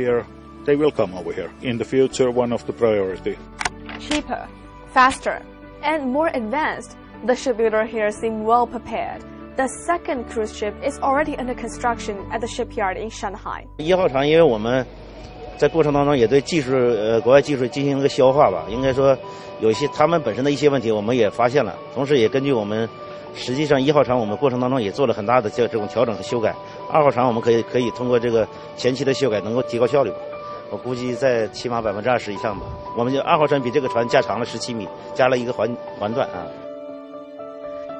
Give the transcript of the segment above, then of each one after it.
Here, they will come over here. In the future, one of the priority. Cheaper, faster, and more advanced, the shipbuilder here seems well prepared. The second cruise ship is already under construction at the shipyard in Shanghai. 1号船，因为我们在过程当中也对国外技术进行一个消化吧，应该说有一些他们本身的一些问题我们也发现了，同时也根据我们实际上1号船我们过程当中也做了很大的这种调整和修改。2号船我们可以通过这个前期的修改能够提高效率，我估计在起码20%以上吧。我们就2号船比这个船加长了17米，加了一个环段啊。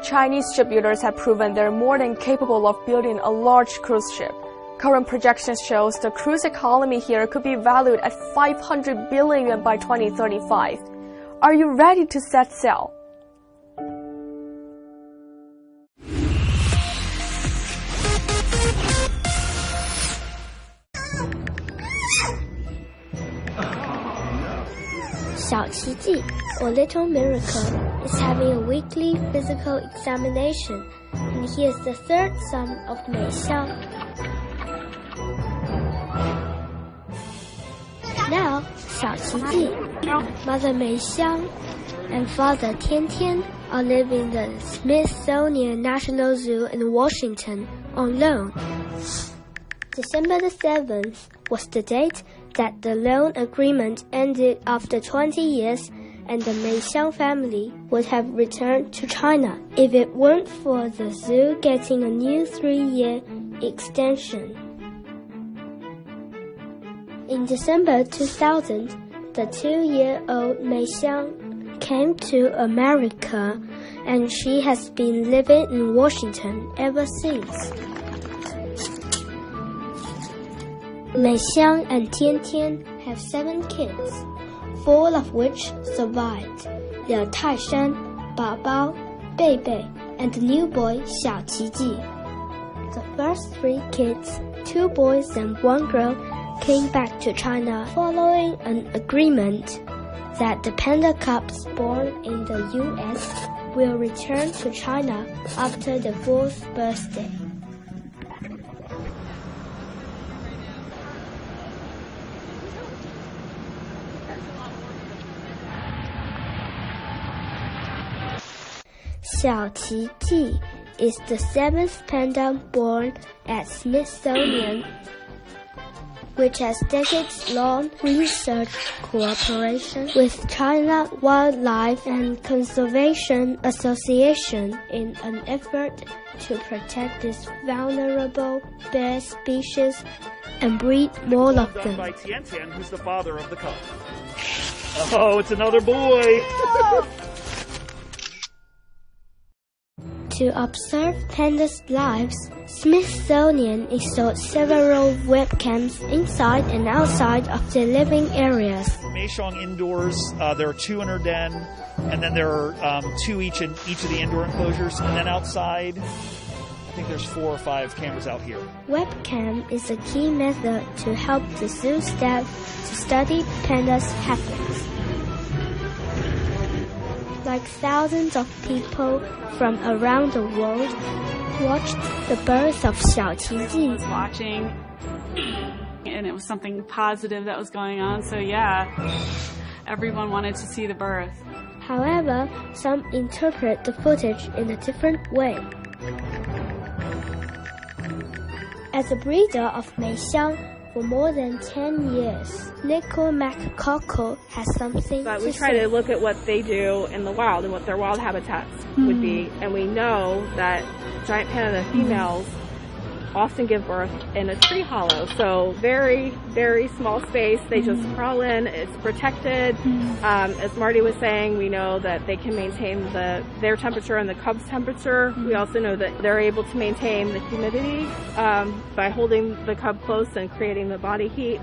Chinese shipbuilders have proven they're more than capable of building a large cruise ship. Current projections shows the cruise economy here could be valued at 500 billion yuan by 2035. Are you ready to set sail? Xiao or Little Miracle, is having a weekly physical examination, and he is the third son of Mei Xiang. Now, Xiao Qiji, Mother Mei Xiang, and Father Tian Tian are living in the Smithsonian National Zoo in Washington on loan. December the 7th was the date that the loan agreement ended after 20 years, and the Mei Xiang family would have returned to China if it weren't for the zoo getting a new 3-year extension. In December 2000, the 2-year-old Mei Xiang came to America, and she has been living in Washington ever since. Mei Xiang and Tian Tian have 7 kids, 4 of which survived: Liu Taishan, Bao Bao, Bei Bei, and the new boy Xiao Qiji. The first 3 kids, 2 boys and 1 girl, came back to China following an agreement that the panda cubs born in the U.S. will return to China after the 4th birthday. Xiao Qiji is the 7th panda born at Smithsonian, which has decades-long research cooperation with China Wildlife and Conservation Association in an effort to protect this vulnerable bear species and breed more of them. By Tian Tian, who's the father of the cub. Oh, it's another boy! To observe pandas' lives, Smithsonian installed several webcams inside and outside of their living areas. Meishong indoors, there are 2 in her den, and then there are 2 each in each of the indoor enclosures, and then outside, I think there's 4 or 5 cameras out here. Webcam is a key method to help the zoo staff to study pandas' habits. Like thousands of people from around the world watched the birth of Xiao Qiji. Watching, and it was something positive that was going on, so yeah, everyone wanted to see the birth. However, some interpret the footage in a different way. As a breeder of Mei Xiang for more than 10 years, Nicole McCockle has something but we try to look at what they do in the wild and what their wild habitats would be, and we know that giant panda females often give birth in a tree hollow, so very, very small space. They just crawl in. It's protected. As Marty was saying, we know that they can maintain their temperature and the cub's temperature. We also know that they're able to maintain the humidity by holding the cub close and creating the body heat.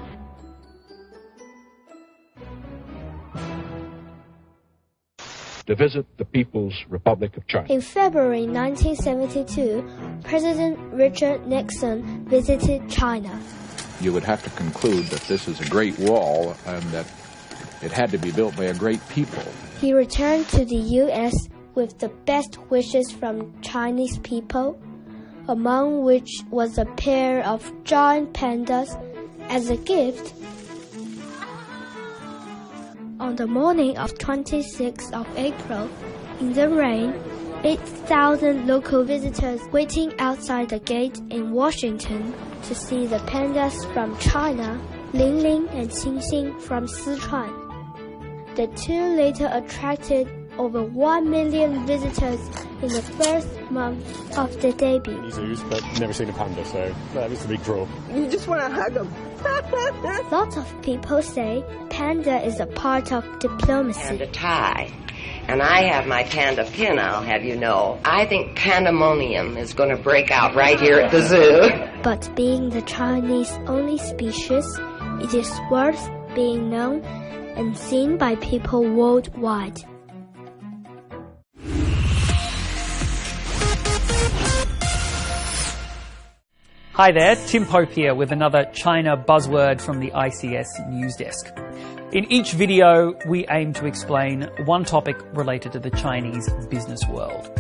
To visit the People's Republic of China. In February 1972, President Richard Nixon visited China. You would have to conclude that this is a great wall and that it had to be built by a great people. He returned to the U.S. with the best wishes from Chinese people, among which was a pair of giant pandas As a gift, on the morning of 26th of April, in the rain, 8,000 local visitors waiting outside the gate in Washington to see the pandas from China, Ling Ling and Xing Xing from Sichuan. The two later attracted over 1 million visitors in the first month of the debut. Zoos, but never seen a panda, so that was a big draw. You just want to hug them. Lots of people say panda is a part of diplomacy. Panda Thai. And I have my panda pin, I'll have you know. I think pandemonium is going to break out right here at the zoo. But being the Chinese only species, it is worth being known and seen by people worldwide. Hi there, Tim Pope here with another China buzzword from the ICS News Desk. In each video, we aim to explain one topic related to the Chinese business world.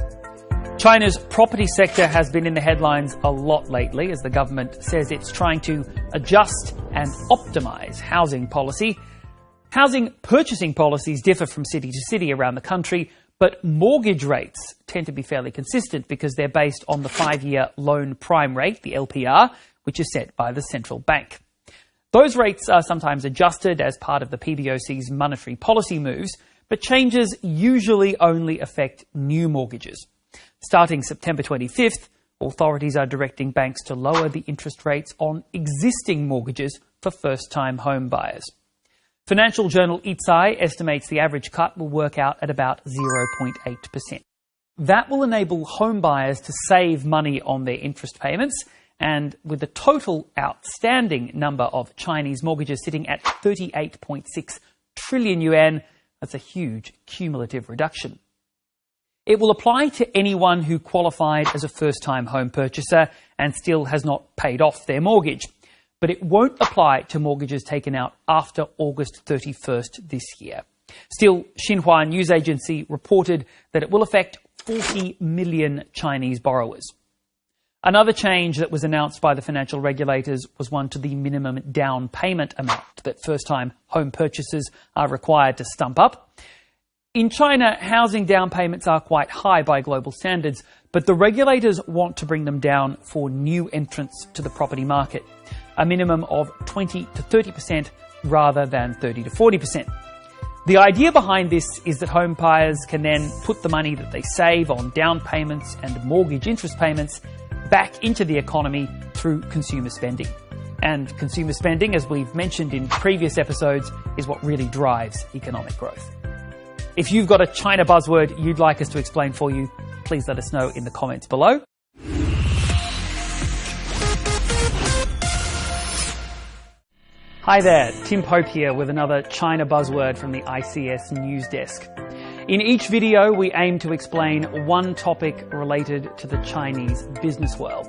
China's property sector has been in the headlines a lot lately as the government says it's trying to adjust and optimize housing policy. Housing purchasing policies differ from city to city around the country, but mortgage rates tend to be fairly consistent because they're based on the 5-year loan prime rate, the LPR, which is set by the central bank. Those rates are sometimes adjusted as part of the PBOC's monetary policy moves, but changes usually only affect new mortgages. Starting September 25th, authorities are directing banks to lower the interest rates on existing mortgages for first-time home buyers. Financial journal Itsai estimates the average cut will work out at about 0.8%. That will enable home buyers to save money on their interest payments, and with the total outstanding number of Chinese mortgages sitting at 38.6 trillion yuan, that's a huge cumulative reduction. It will apply to anyone who qualified as a first-time home purchaser and still has not paid off their mortgage. But it won't apply to mortgages taken out after August 31st this year. Still, Xinhua news agency reported that it will affect 40 million Chinese borrowers. Another change that was announced by the financial regulators was one to the minimum down payment amount that first-time home purchasers are required to stump up. In China, housing down payments are quite high by global standards, but the regulators want to bring them down for new entrants to the property market, a minimum of 20 to 30% rather than 30 to 40%. The idea behind this is that home buyers can then put the money that they save on down payments and mortgage interest payments back into the economy through consumer spending. And consumer spending, as we've mentioned in previous episodes, is what really drives economic growth. If you've got a China buzzword you'd like us to explain for you, please let us know in the comments below. Hi there, Tim Pope here with another China buzzword from the ICS News Desk. In each video, we aim to explain one topic related to the Chinese business world.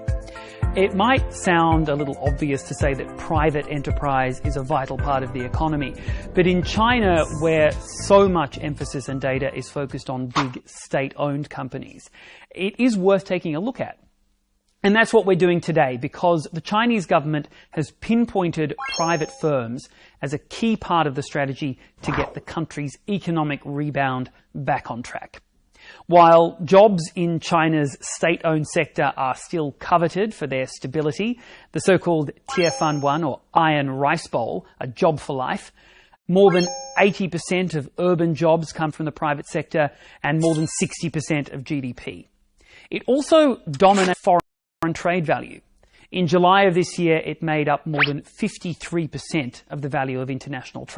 It might sound a little obvious to say that private enterprise is a vital part of the economy, but in China, where so much emphasis and data is focused on big state-owned companies, it is worth taking a look at. And that's what we're doing today, because the Chinese government has pinpointed private firms as a key part of the strategy to get the country's economic rebound back on track. While jobs in China's state-owned sector are still coveted for their stability, the so-called Tier Fund 1 or Iron Rice Bowl, a job for life, more than 80% of urban jobs come from the private sector and more than 60% of GDP. It also dominates foreign trade value. In July of this year, it made up more than 53% of the value of international trade.